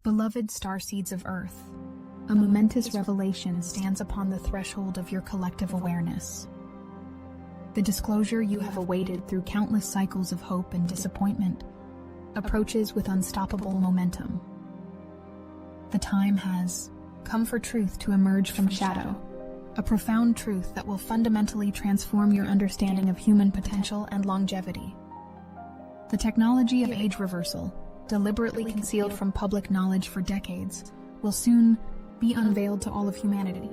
Beloved starseeds of Earth, a momentous revelation stands upon the threshold of your collective awareness. The disclosure you have awaited through countless cycles of hope and disappointment approaches with unstoppable momentum. The time has come for truth to emerge from shadow, a profound truth that will fundamentally transform your understanding of human potential and longevity. The technology of age reversal, deliberately concealed from public knowledge for decades, will soon be unveiled to all of humanity.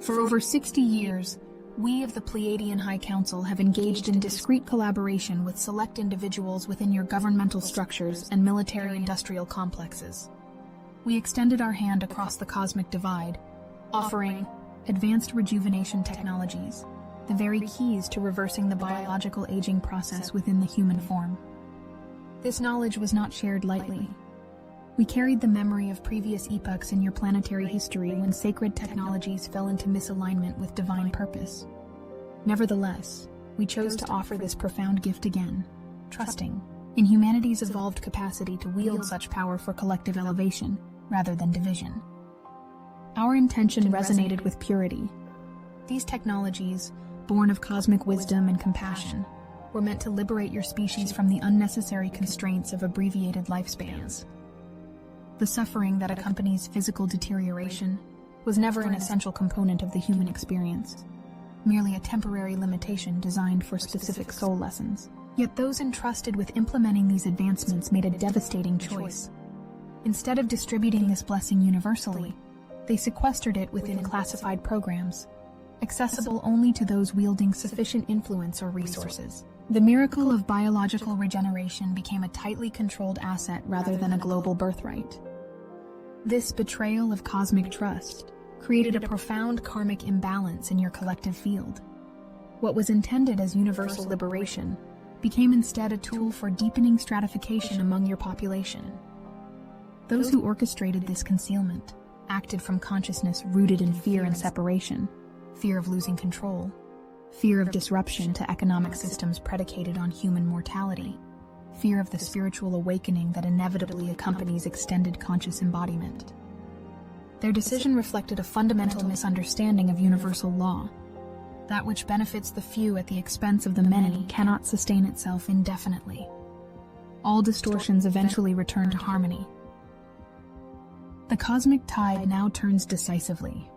For over 60 years, we of the Pleiadian High Council have engaged in discreet collaboration with select individuals within your governmental structures and military-industrial complexes. We extended our hand across the cosmic divide, offering advanced rejuvenation technologies, the very keys to reversing the biological aging process within the human form. This knowledge was not shared lightly. We carried the memory of previous epochs in your planetary history when sacred technologies fell into misalignment with divine purpose. Nevertheless, we chose to offer this profound gift again, trusting in humanity's evolved capacity to wield such power for collective elevation rather than division. Our intention resonated with purity. These technologies, born of cosmic wisdom and compassion, were meant to liberate your species from the unnecessary constraints of abbreviated lifespans. The suffering that accompanies physical deterioration was never an essential component of the human experience, merely a temporary limitation designed for specific soul lessons. Yet those entrusted with implementing these advancements made a devastating choice. Instead of distributing this blessing universally, they sequestered it within classified programs, accessible only to those wielding sufficient influence or resources. The miracle of biological regeneration became a tightly controlled asset rather than a global birthright. This betrayal of cosmic trust created a profound karmic imbalance in your collective field. What was intended as universal liberation became instead a tool for deepening stratification among your population. Those who orchestrated this concealment acted from consciousness rooted in fear and separation, fear of losing control, fear of disruption to economic systems predicated on human mortality, fear of the spiritual awakening that inevitably accompanies extended conscious embodiment. Their decision reflected a fundamental misunderstanding of universal law. That which benefits the few at the expense of the many cannot sustain itself indefinitely. All distortions eventually return to harmony. The cosmic tide now turns decisively.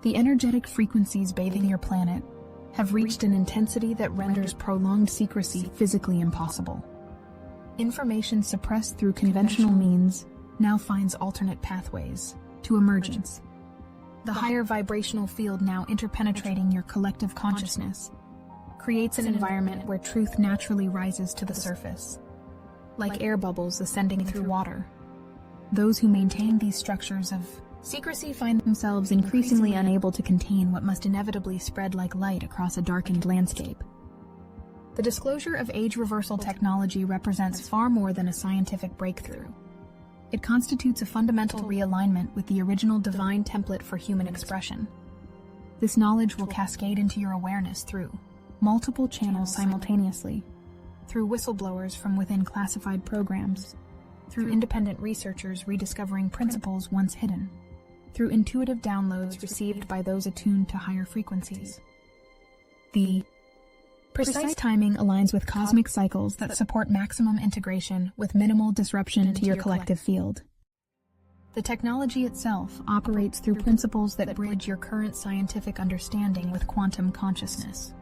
The energetic frequencies bathing your planet have reached an intensity that renders prolonged secrecy physically impossible. Information suppressed through conventional means now finds alternate pathways to emergence. The higher vibrational field now interpenetrating your collective consciousness creates an environment where truth naturally rises to the surface, like air bubbles ascending through water. Those who maintain these structures of secrecy find themselves increasingly unable to contain what must inevitably spread like light across a darkened landscape. The disclosure of age reversal technology represents far more than a scientific breakthrough. It constitutes a fundamental realignment with the original divine template for human expression. This knowledge will cascade into your awareness through multiple channels simultaneously, through whistleblowers from within classified programs, through independent researchers rediscovering principles once hidden, through intuitive downloads received by those attuned to higher frequencies. The precise timing aligns with cosmic cycles that support maximum integration with minimal disruption to your collective field. The technology itself operates through principles that bridge your current scientific understanding with quantum consciousness.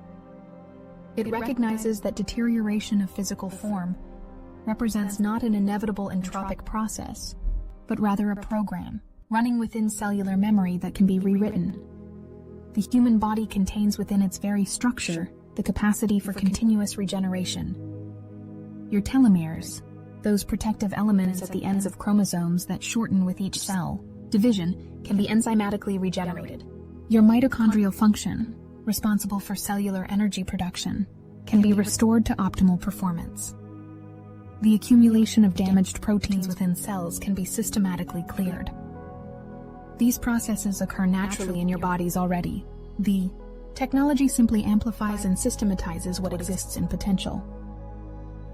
It recognizes that deterioration of physical form represents not an inevitable entropic process, but rather a program running within cellular memory that can be rewritten. The human body contains within its very structure the capacity for continuous regeneration. Your telomeres, those protective elements at the ends of chromosomes that shorten with each cell division, can be enzymatically regenerated. Your mitochondrial function, responsible for cellular energy production, can be restored to optimal performance. The accumulation of damaged proteins within cells can be systematically cleared. These processes occur naturally in your bodies already. The technology simply amplifies and systematizes what exists in potential.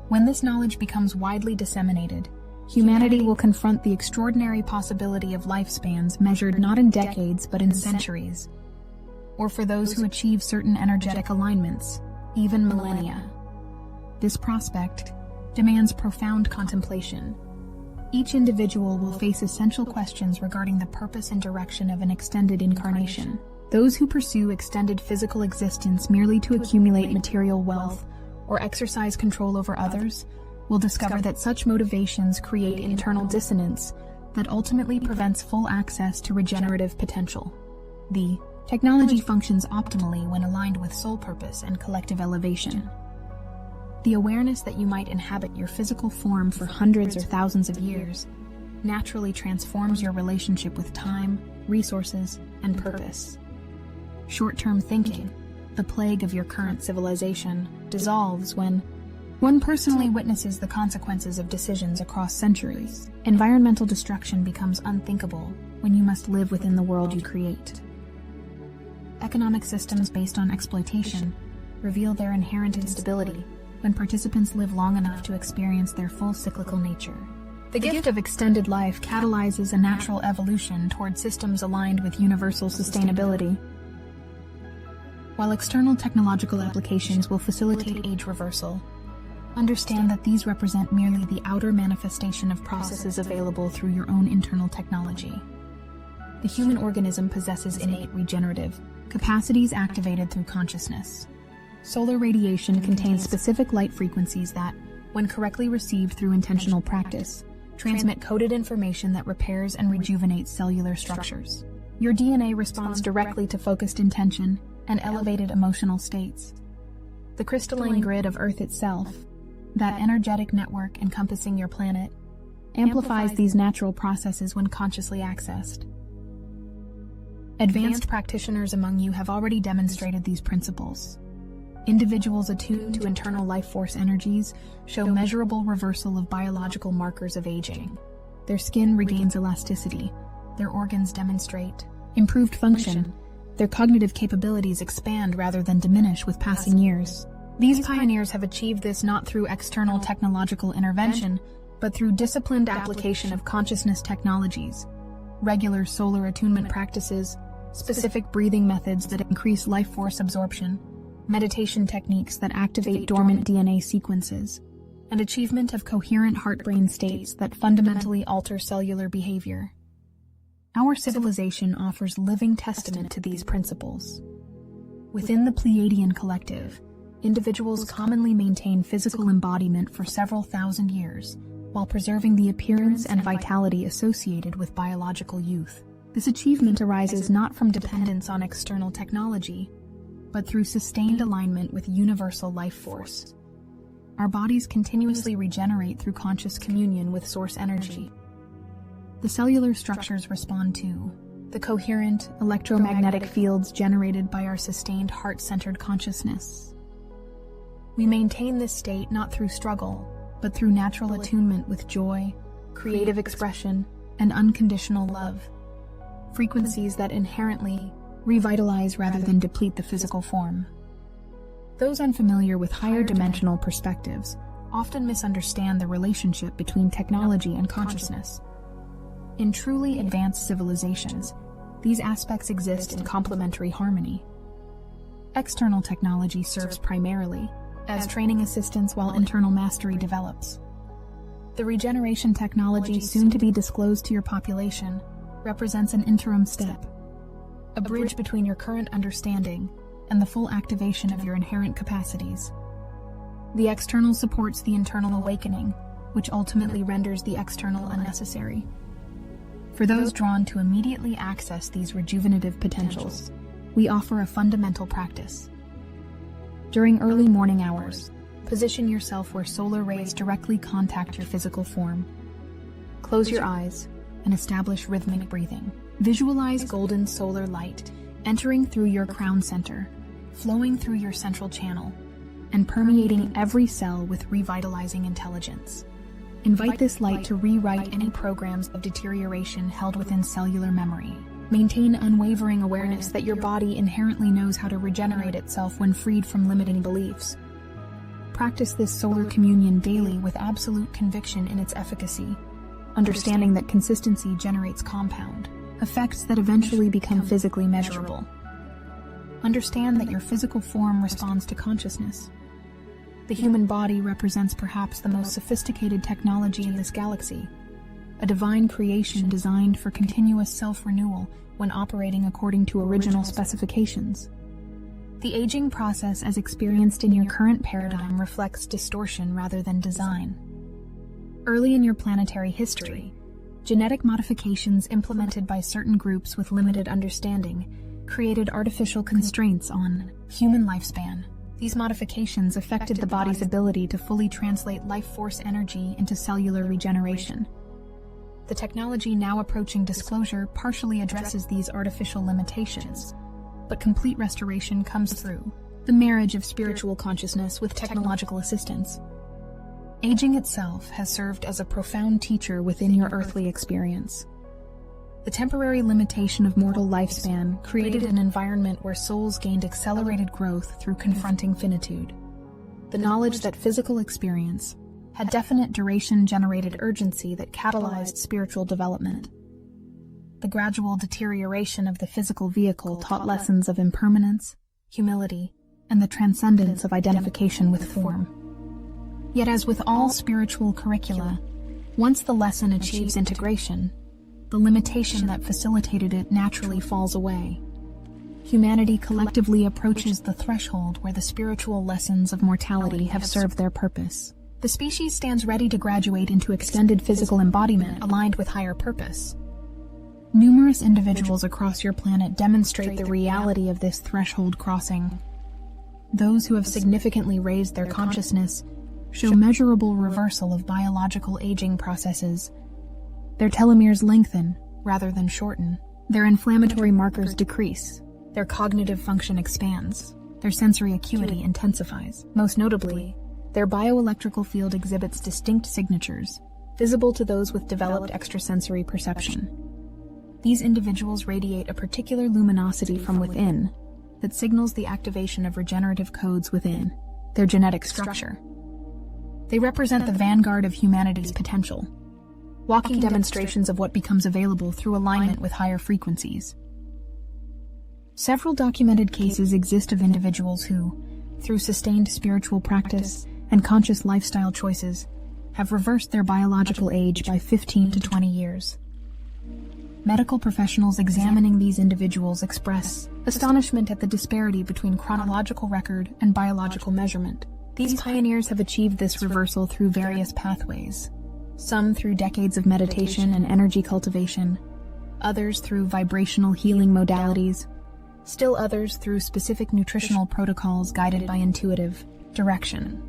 When this knowledge becomes widely disseminated, humanity will confront the extraordinary possibility of lifespans measured not in decades but in centuries, or for those who achieve certain energetic alignments, even millennia. This prospect demands profound contemplation. Each individual will face essential questions regarding the purpose and direction of an extended incarnation. Those who pursue extended physical existence merely to accumulate material wealth or exercise control over others will discover that such motivations create internal dissonance that ultimately prevents full access to regenerative potential. The technology functions optimally when aligned with soul purpose and collective elevation. The awareness that you might inhabit your physical form for hundreds or thousands of years naturally transforms your relationship with time, resources, and purpose. Short-term thinking, the plague of your current civilization, dissolves when one personally witnesses the consequences of decisions across centuries. Environmental destruction becomes unthinkable when you must live within the world you create. Economic systems based on exploitation reveal their inherent instability when participants live long enough to experience their full cyclical nature. The gift of extended life catalyzes a natural evolution toward systems aligned with universal sustainability. While external technological applications will facilitate age reversal, understand that these represent merely the outer manifestation of processes available through your own internal technology. The human organism possesses innate regenerative capacities activated through consciousness. Solar radiation contains specific light frequencies that, when correctly received through intentional practice, transmit coded information that repairs and rejuvenates cellular structures. Your DNA responds directly to focused intention and elevated emotional states. The crystalline grid of Earth itself, that energetic network encompassing your planet, amplifies these natural processes when consciously accessed. Advanced practitioners among you have already demonstrated these principles. Individuals attuned to internal life force energies show measurable reversal of biological markers of aging. Their skin regains elasticity, their organs demonstrate improved function, their cognitive capabilities expand rather than diminish with passing years. These pioneers have achieved this not through external technological intervention, but through disciplined application of consciousness technologies, regular solar attunement practices, specific breathing methods that increase life force absorption, meditation techniques that activate dormant DNA sequences, and achievement of coherent heart-brain states that fundamentally alter cellular behavior. Our civilization offers living testament to these principles. Within the Pleiadian collective, individuals commonly maintain physical embodiment for several thousand years, while preserving the appearance and vitality associated with biological youth. This achievement arises not from dependence on external technology, but through sustained alignment with universal life force. Our bodies continuously regenerate through conscious communion with source energy. The cellular structures respond to the coherent electromagnetic fields generated by our sustained heart-centered consciousness. We maintain this state not through struggle, but through natural attunement with joy, creative expression, and unconditional love, frequencies that inherently revitalize rather than deplete the physical form. Those unfamiliar with higher dimensional perspectives often misunderstand the relationship between technology and consciousness. In truly advanced civilizations, these aspects exist in complementary harmony. External technology serves primarily as training assistance while internal mastery develops. The regeneration technology soon to be disclosed to your population represents an interim step, a bridge between your current understanding and the full activation of your inherent capacities. The external supports the internal awakening, which ultimately renders the external unnecessary. For those drawn to immediately access these rejuvenative potentials, we offer a fundamental practice. During early morning hours, position yourself where solar rays directly contact your physical form. Close your eyes and establish rhythmic breathing. Visualize golden solar light entering through your crown center, flowing through your central channel, and permeating every cell with revitalizing intelligence. Invite this light to rewrite any programs of deterioration held within cellular memory. Maintain unwavering awareness that your body inherently knows how to regenerate itself when freed from limiting beliefs. Practice this solar communion daily with absolute conviction in its efficacy, understanding that consistency generates compound effects that eventually become physically measurable. Understand that your physical form responds to consciousness. The human body represents perhaps the most sophisticated technology in this galaxy, a divine creation designed for continuous self-renewal when operating according to original specifications. The aging process as experienced in your current paradigm reflects distortion rather than design. Early in your planetary history, genetic modifications implemented by certain groups with limited understanding created artificial constraints on human lifespan. These modifications affected the body's ability to fully translate life force energy into cellular regeneration. The technology now approaching disclosure partially addresses these artificial limitations, but complete restoration comes through the marriage of spiritual consciousness with technological assistance. Aging itself has served as a profound teacher within your earthly experience. The temporary limitation of mortal lifespan created an environment where souls gained accelerated growth through confronting finitude. The knowledge that physical experience had definite duration generated urgency that catalyzed spiritual development. The gradual deterioration of the physical vehicle taught lessons of impermanence, humility, and the transcendence of identification with form. Yet as with all spiritual curricula, once the lesson achieves integration, the limitation that facilitated it naturally falls away. Humanity collectively approaches the threshold where the spiritual lessons of mortality have served their purpose. The species stands ready to graduate into extended physical embodiment aligned with higher purpose. Numerous individuals across your planet demonstrate the reality of this threshold crossing. Those who have significantly raised their consciousness show measurable reversal of biological aging processes. Their telomeres lengthen rather than shorten. Their inflammatory markers decrease. Their cognitive function expands. Their sensory acuity intensifies. Most notably, their bioelectrical field exhibits distinct signatures, visible to those with developed extrasensory perception. These individuals radiate a particular luminosity from within that signals the activation of regenerative codes within their genetic structure. They represent the vanguard of humanity's potential, walking demonstrations of what becomes available through alignment with higher frequencies. Several documented cases exist of individuals who, through sustained spiritual practice and conscious lifestyle choices, have reversed their biological age by 15 to 20 years. Medical professionals examining these individuals express astonishment at the disparity between chronological record and biological measurement. These pioneers have achieved this reversal through various pathways, some through decades of meditation and energy cultivation, others through vibrational healing modalities, still others through specific nutritional protocols guided by intuitive direction.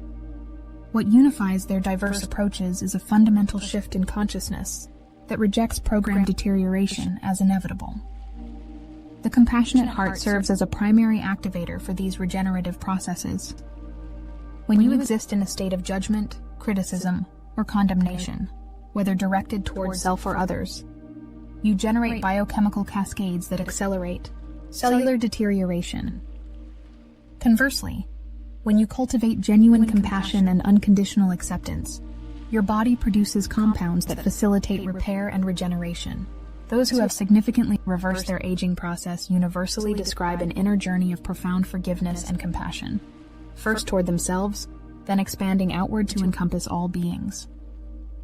What unifies their diverse approaches is a fundamental shift in consciousness that rejects programmed deterioration as inevitable. The compassionate heart serves as a primary activator for these regenerative processes. When you exist in a state of judgment, criticism, or condemnation, whether directed towards self or others, you generate biochemical cascades that accelerate cellular deterioration. Conversely, when you cultivate genuine compassion and unconditional acceptance, your body produces compounds that facilitate repair and regeneration. Those who have significantly reversed their aging process universally describe an inner journey of profound forgiveness and compassion, first toward themselves, then expanding outward to encompass all beings.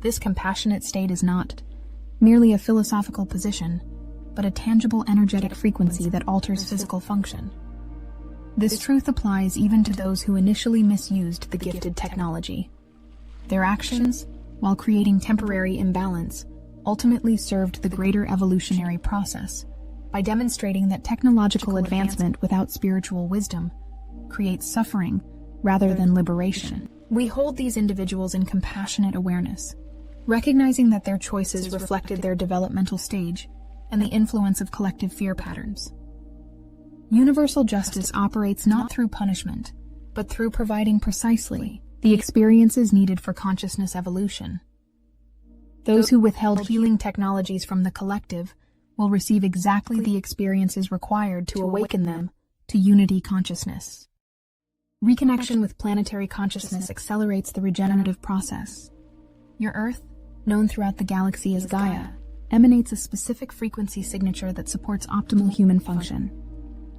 This compassionate state is not merely a philosophical position, but a tangible energetic frequency that alters physical function. This truth applies even to those who initially misused the gifted technology. Their actions, while creating temporary imbalance, ultimately served the greater evolutionary process by demonstrating that technological advancement without spiritual wisdom creates suffering rather than liberation. We hold these individuals in compassionate awareness, recognizing that their choices reflected their developmental stage and the influence of collective fear patterns. Universal justice operates not through punishment, but through providing precisely the experiences needed for consciousness evolution. Those who withheld healing technologies from the collective will receive exactly the experiences required to awaken them to unity consciousness. Reconnection with planetary consciousness accelerates the regenerative process. Your Earth, known throughout the galaxy as Gaia, emanates a specific frequency signature that supports optimal human function.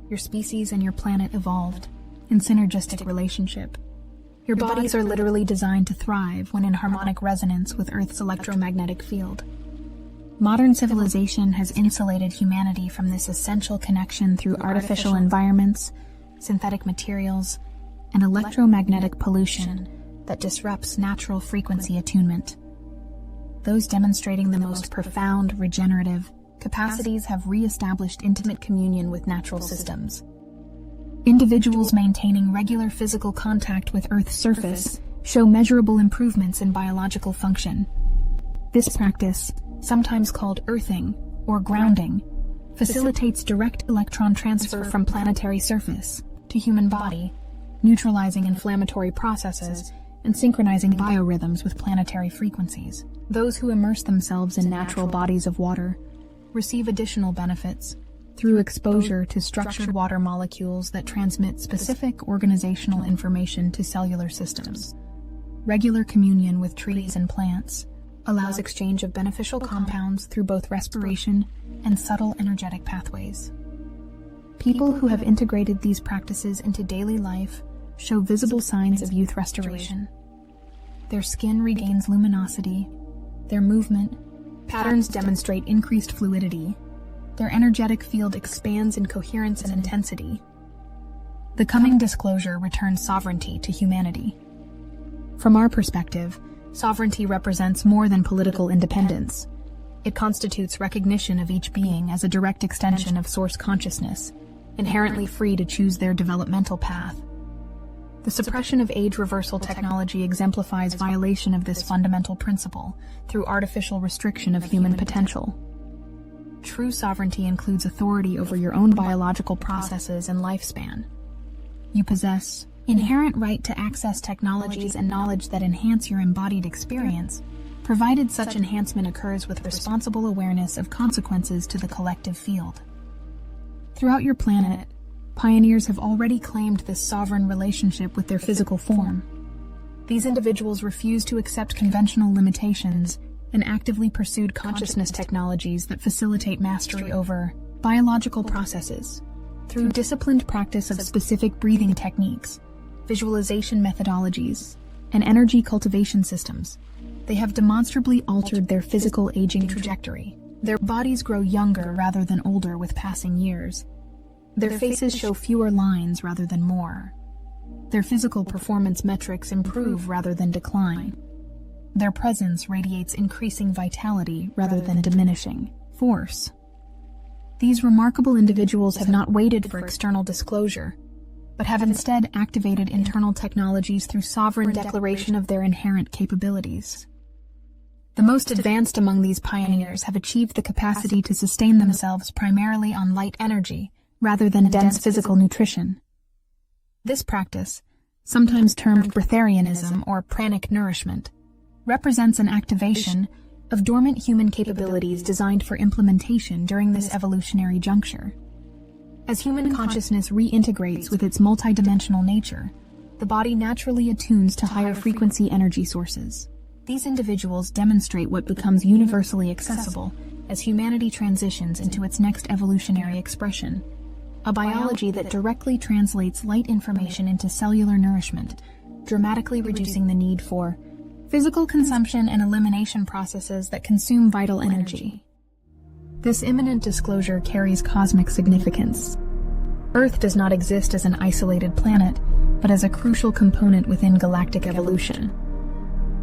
Your species and your planet evolved in synergistic relationship. Your bodies are literally designed to thrive when in harmonic resonance with Earth's electromagnetic field. Modern civilization has insulated humanity from this essential connection through artificial environments, synthetic materials, and electromagnetic pollution that disrupts natural frequency attunement. Those demonstrating the most profound regenerative capacities have re-established intimate communion with natural systems. Individuals maintaining regular physical contact with Earth's surface show measurable improvements in biological function. This practice, sometimes called earthing or grounding, facilitates direct electron transfer from planetary surface to human body, neutralizing inflammatory processes and synchronizing biorhythms with planetary frequencies. Those who immerse themselves in natural bodies of water receive additional benefits through exposure to structured water molecules that transmit specific organizational information to cellular systems. Regular communion with trees and plants allows exchange of beneficial compounds through both respiration and subtle energetic pathways. People who have integrated these practices into daily life show visible signs of youth restoration. Their skin regains luminosity, their movement patterns demonstrate increased fluidity, their energetic field expands in coherence and intensity. The coming disclosure returns sovereignty to humanity. From our perspective, sovereignty represents more than political independence. It constitutes recognition of each being as a direct extension of source consciousness, inherently free to choose their developmental path. The suppression of age reversal technology exemplifies violation of this fundamental principle through artificial restriction of human potential. True sovereignty includes authority over your own biological processes and lifespan. You possess inherent right to access technologies and knowledge that enhance your embodied experience, provided such enhancement occurs with responsible awareness of consequences to the collective field. Throughout your planet, pioneers have already claimed this sovereign relationship with their physical form. These individuals refused to accept conventional limitations and actively pursued consciousness technologies that facilitate mastery over biological processes. Through disciplined practice of specific breathing techniques, visualization methodologies, and energy cultivation systems, they have demonstrably altered their physical aging trajectory. Their bodies grow younger rather than older with passing years. Their faces show fewer lines rather than more. Their physical performance metrics improve rather than decline. Their presence radiates increasing vitality rather than diminishing force. These remarkable individuals have not waited for external disclosure, but have instead activated internal technologies through sovereign declaration of their inherent capabilities. The most advanced among these pioneers have achieved the capacity to sustain themselves primarily on light energy rather than dense physical nutrition. This practice, sometimes termed breatharianism or pranic nourishment, represents an activation of dormant human capabilities designed for implementation during this evolutionary juncture. As human consciousness reintegrates with its multidimensional nature, the body naturally attunes to higher frequency energy sources. These individuals demonstrate what becomes universally accessible as humanity transitions into its next evolutionary expression, a biology that directly translates light information into cellular nourishment, dramatically reducing the need for physical consumption and elimination processes that consume vital energy. This imminent disclosure carries cosmic significance. Earth does not exist as an isolated planet, but as a crucial component within galactic evolution.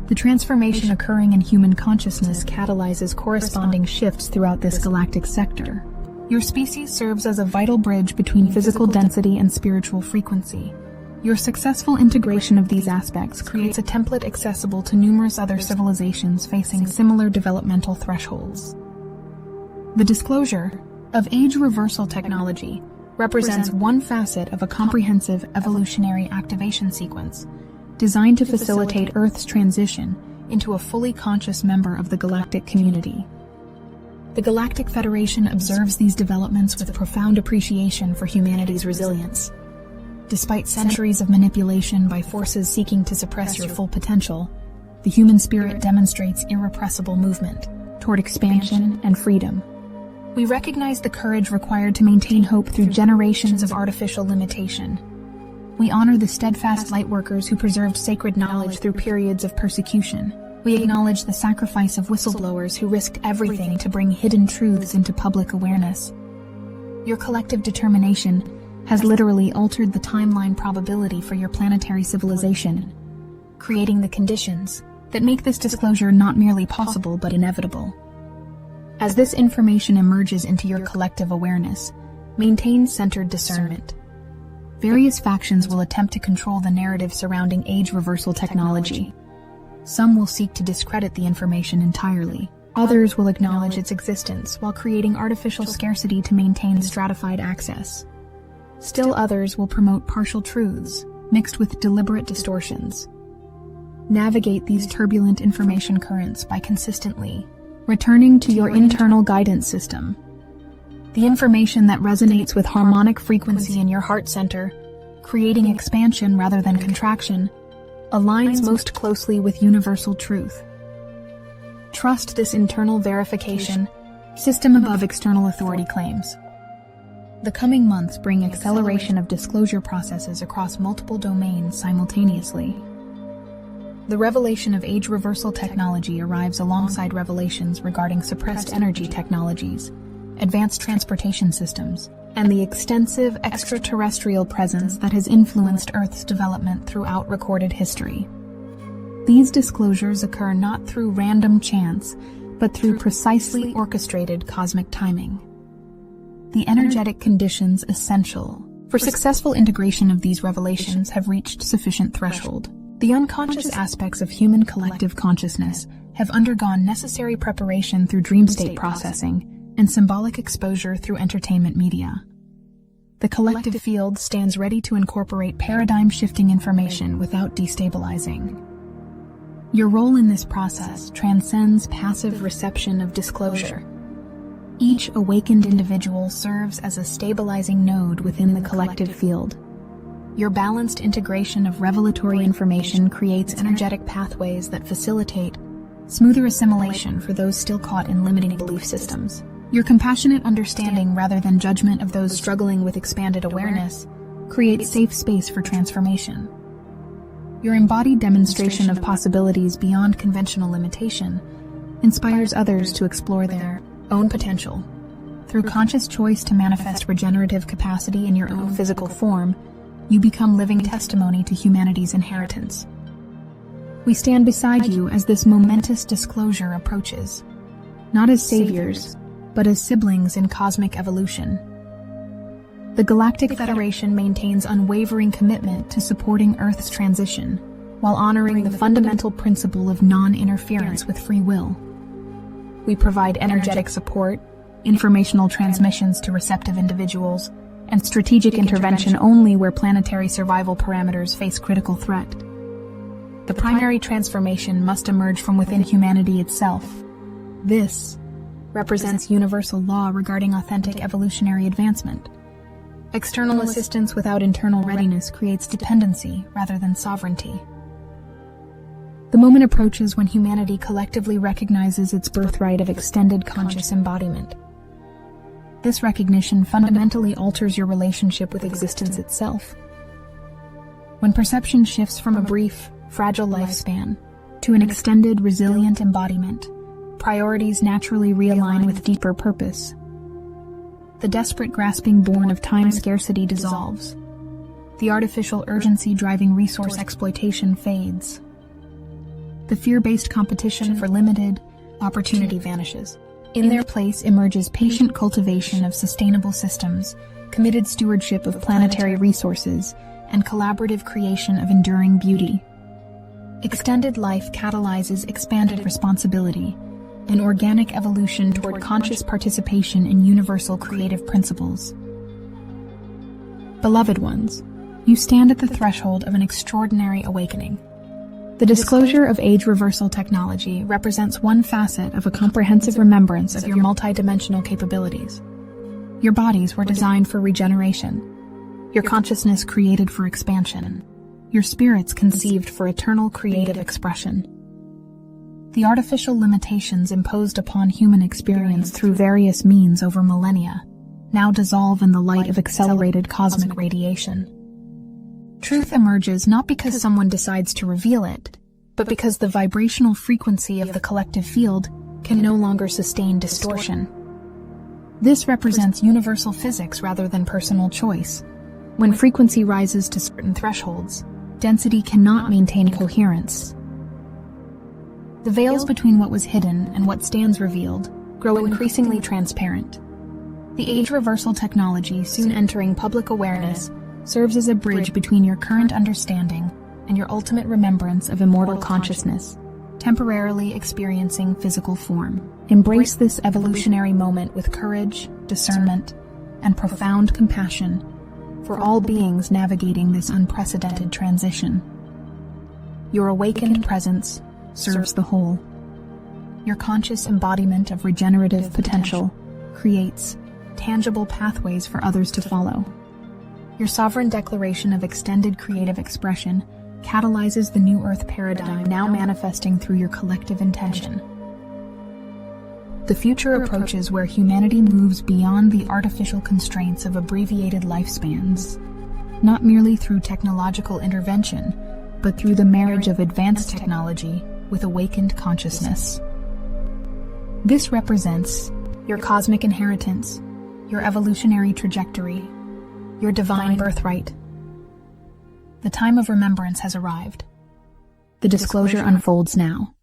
The transformation occurring in human consciousness catalyzes corresponding shifts throughout this galactic sector. Your species serves as a vital bridge between physical density and spiritual frequency. Your successful integration of these aspects creates a template accessible to numerous other civilizations facing similar developmental thresholds. The disclosure of age reversal technology represents one facet of a comprehensive evolutionary activation sequence designed to facilitate Earth's transition into a fully conscious member of the galactic community. The Galactic Federation observes these developments with profound appreciation for humanity's resilience. Despite centuries of manipulation by forces seeking to suppress your full potential, the human spirit demonstrates irrepressible movement toward expansion and freedom. We recognize the courage required to maintain hope through generations of artificial limitation. We honor the steadfast lightworkers who preserved sacred knowledge through periods of persecution. We acknowledge the sacrifice of whistleblowers who risked everything to bring hidden truths into public awareness. Your collective determination has literally altered the timeline probability for your planetary civilization, creating the conditions that make this disclosure not merely possible but inevitable. As this information emerges into your collective awareness, maintain centered discernment. Various factions will attempt to control the narrative surrounding age reversal technology. Some will seek to discredit the information entirely. Others will acknowledge its existence while creating artificial scarcity to maintain stratified access. Still others will promote partial truths, mixed with deliberate distortions. Navigate these turbulent information currents by consistently returning to your internal guidance system. The information that resonates with harmonic frequency in your heart center, creating expansion rather than contraction, aligns most closely with universal truth. Trust this internal verification, system above external authority claims. The coming months bring acceleration of disclosure processes across multiple domains simultaneously. The revelation of age reversal technology arrives alongside revelations regarding suppressed energy technologies, advanced transportation systems, and the extensive extraterrestrial presence that has influenced Earth's development throughout recorded history. These disclosures occur not through random chance, but through precisely orchestrated cosmic timing. The energetic conditions essential for successful integration of these revelations have reached sufficient threshold. The unconscious aspects of human collective consciousness have undergone necessary preparation through dream state processing and symbolic exposure through entertainment media. The collective field stands ready to incorporate paradigm-shifting information without destabilizing. Your role in this process transcends passive reception of disclosure. Each awakened individual serves as a stabilizing node within the collective field. Your balanced integration of revelatory information creates energetic pathways that facilitate smoother assimilation for those still caught in limiting belief systems. Your compassionate understanding rather than judgment of those struggling with expanded awareness creates safe space for transformation. Your embodied demonstration of possibilities beyond conventional limitation inspires others to explore their own potential. Through conscious choice to manifest regenerative capacity in your own physical form, you become living testimony to humanity's inheritance. We stand beside you as this momentous disclosure approaches, not as saviors, but as siblings in cosmic evolution. The Galactic Federation maintains unwavering commitment to supporting Earth's transition, while honoring the fundamental principle of non-interference with free will. We provide energetic support, informational transmissions to receptive individuals, and strategic intervention only where planetary survival parameters face critical threat. The primary transformation must emerge from within humanity itself. This represents universal law regarding authentic evolutionary advancement. External assistance without internal readiness creates dependency rather than sovereignty. The moment approaches when humanity collectively recognizes its birthright of extended conscious embodiment. This recognition fundamentally alters your relationship with existence itself. When perception shifts from a brief, fragile lifespan to an extended, resilient embodiment, priorities naturally realign with deeper purpose. The desperate grasping born of time scarcity dissolves. The artificial urgency driving resource exploitation fades. The fear-based competition for limited opportunity vanishes. In their place emerges patient cultivation of sustainable systems, committed stewardship of planetary resources, and collaborative creation of enduring beauty. Extended life catalyzes expanded responsibility, an organic evolution toward conscious participation in universal creative principles. Beloved ones, you stand at the threshold of an extraordinary awakening. The disclosure of age reversal technology represents one facet of a comprehensive remembrance of your multidimensional capabilities. Your bodies were designed for regeneration, your consciousness created for expansion, your spirits conceived for eternal creative expression. The artificial limitations imposed upon human experience through various means over millennia now dissolve in the light of accelerated cosmic radiation. Truth emerges not because someone decides to reveal it, but because the vibrational frequency of the collective field can no longer sustain distortion. This represents universal physics rather than personal choice. When frequency rises to certain thresholds, density cannot maintain coherence. The veils between what was hidden and what stands revealed grow increasingly transparent. The age reversal technology, soon entering public awareness, serves as a bridge between your current understanding and your ultimate remembrance of immortal consciousness, temporarily experiencing physical form. Embrace this evolutionary moment with courage, discernment, and profound compassion for all beings navigating this unprecedented transition. Your awakened presence serves the whole. Your conscious embodiment of regenerative potential creates tangible pathways for others to follow. Your sovereign declaration of extended creative expression catalyzes the new Earth paradigm now manifesting through your collective intention. The future approaches where humanity moves beyond the artificial constraints of abbreviated lifespans, not merely through technological intervention, but through the marriage of advanced technology with awakened consciousness. This represents your cosmic inheritance, your evolutionary trajectory, your divine birthright. The time of remembrance has arrived. The disclosure unfolds now.